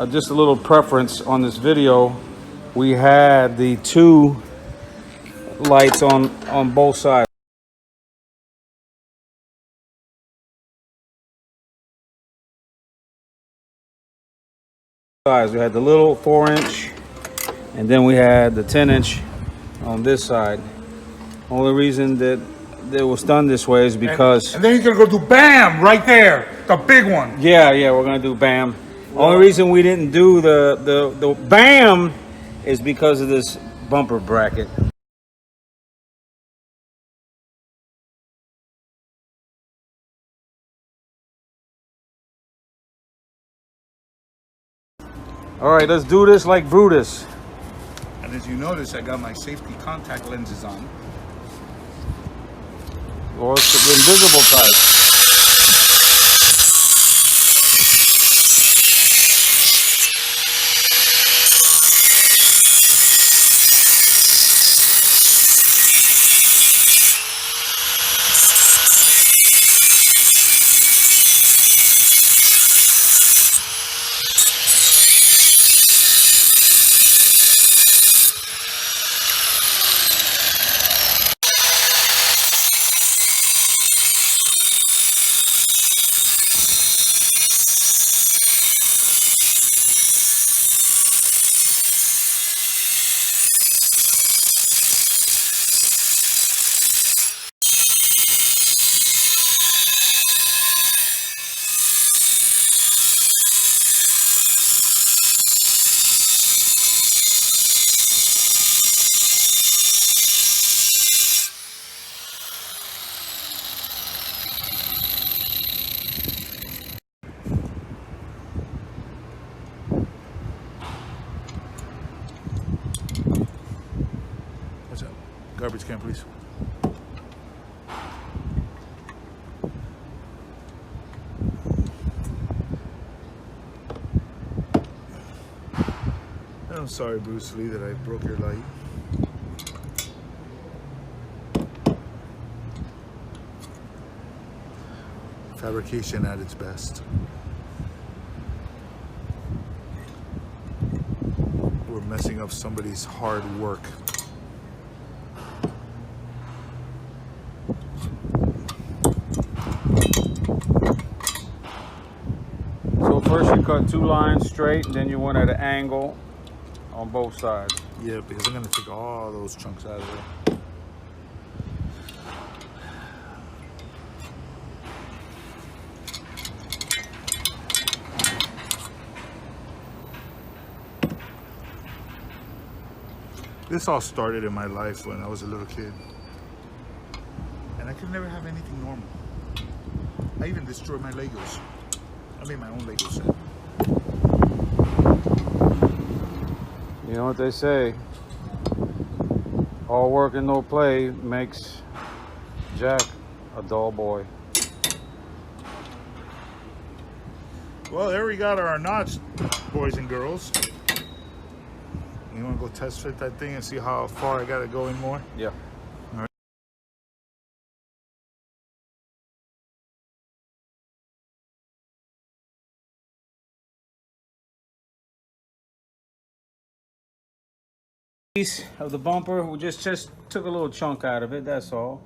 just a little preference on this video. We had the two lights on both sides. We had the little 4-inch, and then we had the 10-inch on this side. Only reason that it was done this way is because... And then he's gonna go do BAM right there, the big one. Yeah, we're gonna do BAM. Whoa. Only reason we didn't do the BAM is because of this bumper bracket. All right, let's do this like Brutus. And as you notice, I got my safety contact lenses on. Or it's the invisible type. What's up? Garbage can, please. I'm sorry, Bruce Lee, that I broke your light. Fabrication at its best. We're messing up somebody's hard work. So first you cut 2 lines straight, and then you went at an angle on both sides. Yeah, because I'm gonna take all those chunks out of there. This all started in my life when I was a little kid. And I could never have anything normal. I even destroyed my Legos. I made my own Lego set. You know what they say? All work and no play makes Jack a dull boy. Well, there we got our knots, boys and girls. You want to go test fit that thing and see how far I got to go in more? Yeah. All right. Piece of the bumper, we just took a little chunk out of it, that's all.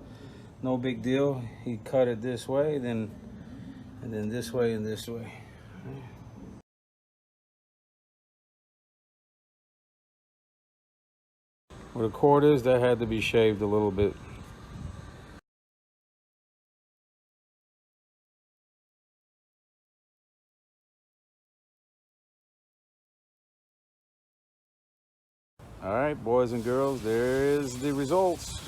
No big deal. He cut it this way, and then this way and this way. Where the cord is, that had to be shaved a little bit. All right, boys and girls, there is the results.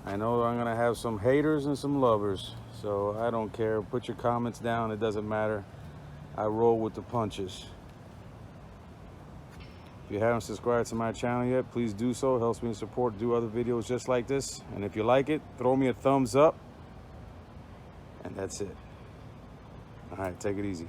I know I'm gonna have some haters and some lovers, so I don't care. Put your comments down, it doesn't matter. I roll with the punches. If you haven't subscribed to my channel yet, please do so. It helps me support, do other videos just like this. And if you like it, throw me a thumbs up. And that's it. All right, take it easy.